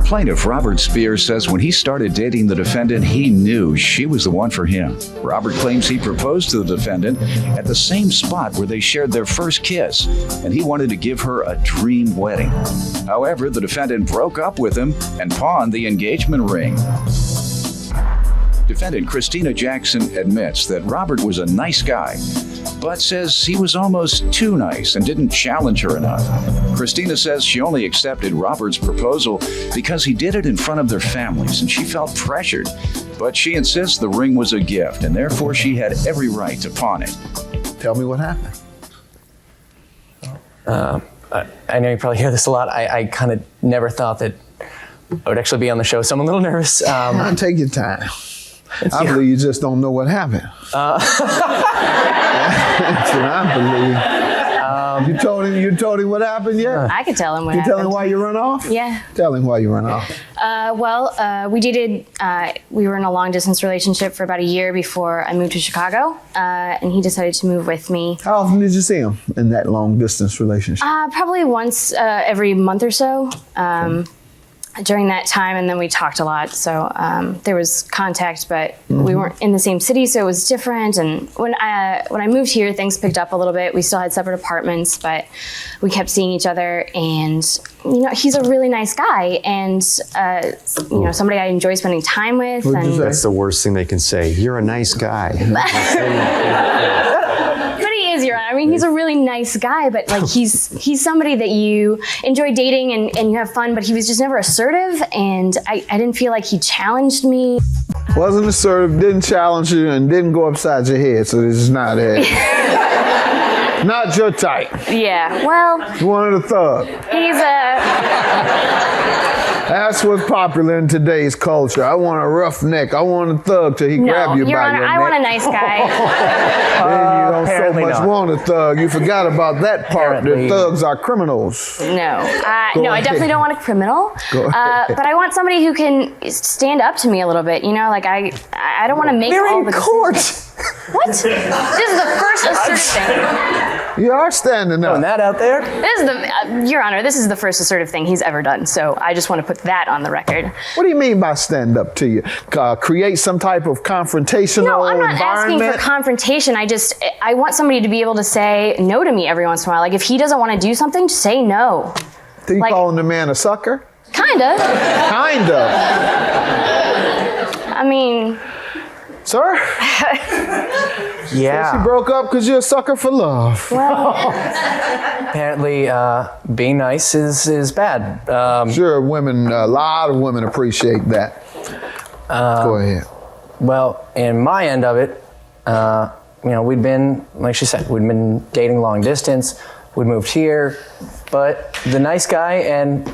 Plaintiff Robert Spears says when he started dating the defendant, he knew she was the one for him. Robert claims he proposed to the defendant at the same spot where they shared their first kiss, and he wanted to give her a dream wedding. However, the defendant broke up with him and pawned the engagement ring. Defendant Christina Jackson admits that Robert was a nice guy, but says he was almost too nice and didn't challenge her enough. Christina says she only accepted Robert's proposal because he did it in front of their families and she felt pressured. But she insists the ring was a gift and therefore she had every right to pawn it. Tell me what happened. I know you probably hear this a lot. I kind of never thought that I would actually be on the show, so I'm a little nervous. Take your time. I believe you just don't know what happened. That's what I believe. You told him what happened yet? I could tell him what happened. You tell him why you run off? Yeah. Tell him why you run off. We dated, we were in a long distance relationship for about a year before I moved to Chicago, and he decided to move with me. How often did you see him in that long distance relationship? Probably once every month or so. During that time, and then we talked a lot, so there was contact, but we weren't in the same city, so it was different. And when I moved here, things picked up a little bit. We still had separate apartments, but we kept seeing each other. And he's a really nice guy, and somebody I enjoy spending time with. And that's the worst thing they can say. You're a nice guy. But he is, Your Honor. I mean, he's a really nice guy, but like he's somebody that you enjoy dating and you have fun, but he was just never assertive, and I didn't feel like he challenged me. Wasn't assertive, didn't challenge you, and didn't go upside your head, so this is not it. Not your type. Yeah, well. You wanted a thug. He's That's what's popular in today's culture. I want a rough neck. I want a thug till he grab you by Your Honor, your neck. I want a nice guy. Then you don't so apparently much not. want a thug. You forgot about that part. Apparently. The thugs are criminals. No, I ahead. definitely don't want a criminal. Go ahead. But I want somebody who can stand up to me a little bit. Like I don't want to make all the court. What? This is the first assertive thing. You are standing up. Throwing that out there. This is Your Honor, this is the first assertive thing he's ever done. So I just want to put that on the record. What do you mean by stand up to you? Create some type of confrontational No, I'm not asking environment? for confrontation. I want somebody to be able to say no to me every once in a while. Like if he doesn't want to do something, just say no. Do you like- calling the man a sucker? Kinda. Kinda. I mean, Sir? Yeah. She broke up because you're a sucker for love. well, Apparently, being nice is bad. Sure, a lot of women appreciate that. Go ahead. Well, in my end of it, we'd been, like she said, we'd been dating long distance. We'd moved here, but the nice guy and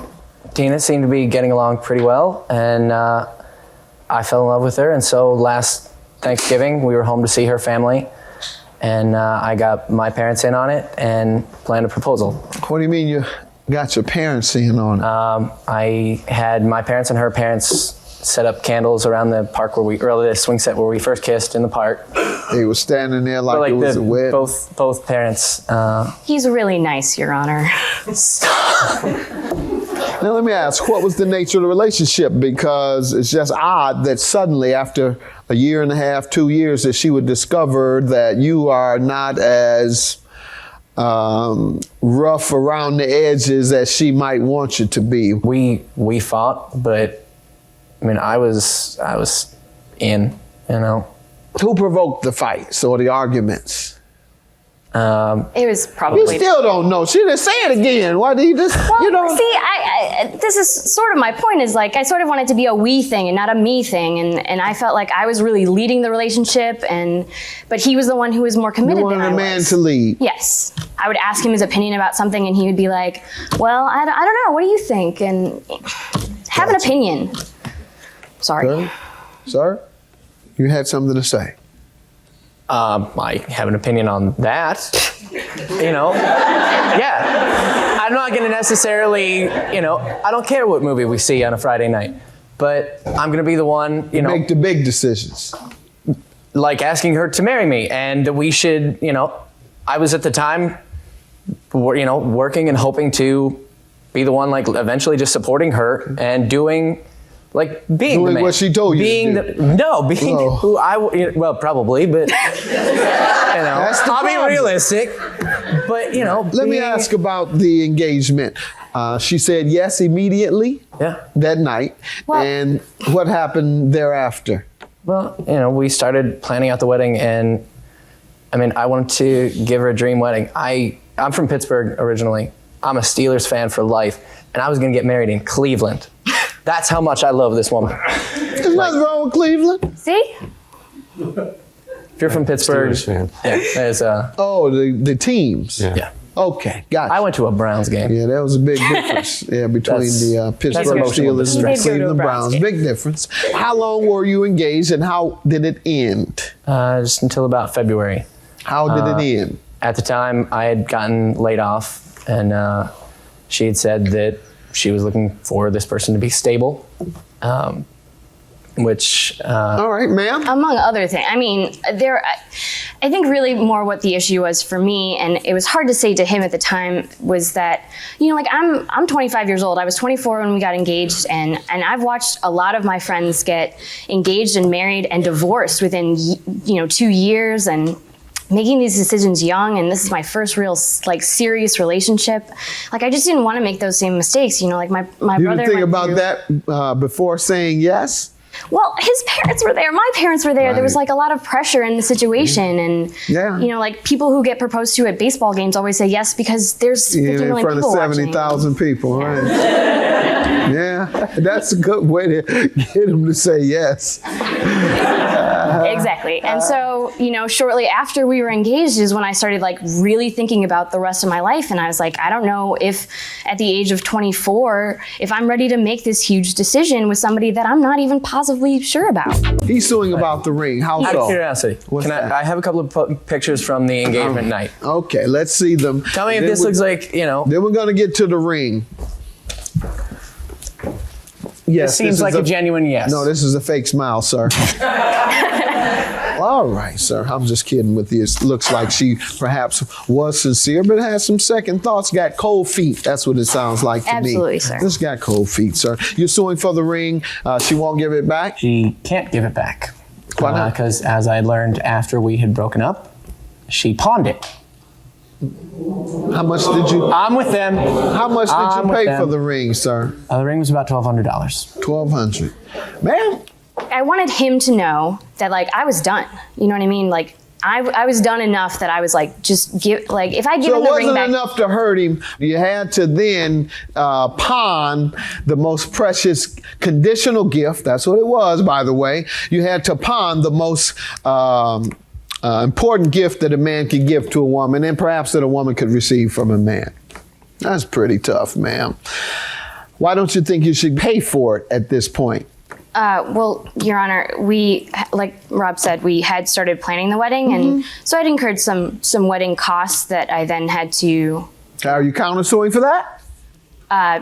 Tina seemed to be getting along pretty well, and I fell in love with her. And so last Thanksgiving, we were home to see her family, and I got my parents in on it and planned a proposal. What do you mean you got your parents in on it? I had my parents and her parents set up candles around the park the swing set where we first kissed in the park. They were standing there like it was a wedding. Both parents. he's really nice, Your Honor. Now let me ask, what was the nature of the relationship? Because it's just odd that suddenly after a year and a half, 2 years, that she would discover that you are not as rough around the edges as she might want you to be. We fought, but I mean, I was in, Who provoked the fights or the arguments? It was You probably. still don't know. She didn't say it again. Why do you just, you don't? See, this is sort of my point is like, I sort of want it to be a we thing and not a me thing. And I felt like I was really leading the relationship, but he was the one who was more committed You wanted than I a man was. to lead. Yes. I would ask him his opinion about something and he would be like, well, I don't know. What do you think? And have an opinion. Sorry. Sir? Sir? You had something to say. I have an opinion on that. Yeah. I'm not going to necessarily, I don't care what movie we see on a Friday night, but I'm going to be the one, Make the big decisions. like asking her to marry me. And we should, I was at the time, working and hoping to be the one like eventually just supporting her and doing being Doing the man. what she told you to being do. Being Oh. who well, probably, but That's the I'll be problem. realistic. But Let me ask about the engagement. She said yes immediately that night. Well- And what happened thereafter? Well, we started planning out the wedding, and I wanted to give her a dream wedding. I'm from Pittsburgh originally. I'm a Steelers fan for life, and I was going to get married in Cleveland. That's how much I love this woman. There's nothing wrong with Cleveland. See? If you're from Pittsburgh, Steelers fan. there's Oh, the teams. yeah. Okay, gotcha. I went to a Browns game. Yeah, that was a big difference. Between the Pittsburgh emotional Steelers distress. and You did go to a Cleveland Browns Browns. game. Big difference. How long were you engaged, and how did it end? Just until about February. How did it end? At the time, I had gotten laid off, and she had said that she was looking for this person to be stable, which All right, ma'am. Among other things. I think really more what the issue was for me, and it was hard to say to him at the time, was that, I'm 25 years old. I was 24 when we got engaged, and I've watched a lot of my friends get engaged and married and divorced within, 2 years, and making these decisions young, and this is my first real serious relationship. I just didn't want to make those same mistakes. My You brother didn't think went about through- that before saying yes? Well, his parents were there. My parents were there. There was Right. a lot of pressure in the situation, and Yeah. people who get proposed to at baseball games always say yes because there's 50 In million front of people watching. 70,000 people, right? Yeah, that's a good way to get them to say yes. Exactly. And so, shortly after we were engaged is when I started really thinking about the rest of my life. And I was like, I don't know if at the age of 24, if I'm ready to make this huge decision with somebody that I'm not even positively sure about. He's suing about the ring. How out of so? curiosity, What's that? I have a couple of pictures from the engagement night. Okay, let's see them. Tell me if Then this looks like, Then we're going to get to the ring. Yes, It seems this like is a genuine yes. No, this is a fake smile, sir. All right, sir. I'm just kidding with you. It looks like she perhaps was sincere, but has some second thoughts. Got cold feet. That's what it sounds like to me. Absolutely, sir. Just got cold feet, sir. You're suing for the ring. She won't give it back. She can't give it back. Why not? Because as I learned after we had broken up, she pawned it. How much did you? I'm with them. How much did I'm you with pay them. for the ring, sir? The ring was about $1,200. $1,200. Ma'am. I wanted him to know that I was done. You know what I mean? I was done enough that I was just give, if I give So him it the ring wasn't back. enough to hurt him. You had to then pawn the most precious conditional gift. That's what it was, by the way. You had to pawn the most important gift that a man could give to a woman, and perhaps that a woman could receive from a man. That's pretty tough, ma'am. Why don't you think you should pay for it at this point? Well, Your Honor, we, like Rob said, we had started planning the wedding, and so I'd incurred some wedding costs that I then had to. Are you countersuing for that?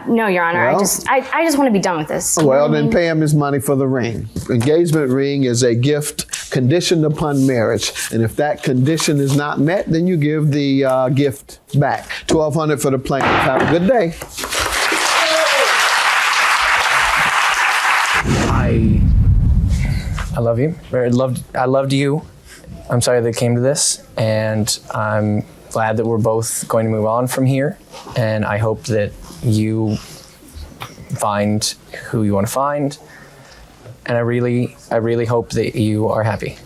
No, Your Honor, Well- I just want to be done with this. You know Well, what I then mean? pay him his money for the ring. Engagement ring is a gift conditioned upon marriage. And if that condition is not met, then you give the gift back. $1,200 for the plaintiff. Have a good day. I love you. I loved you. I'm sorry that it came to this, and I'm glad that we're both going to move on from here. And I hope that you find who you want to find. And I really hope that you are happy.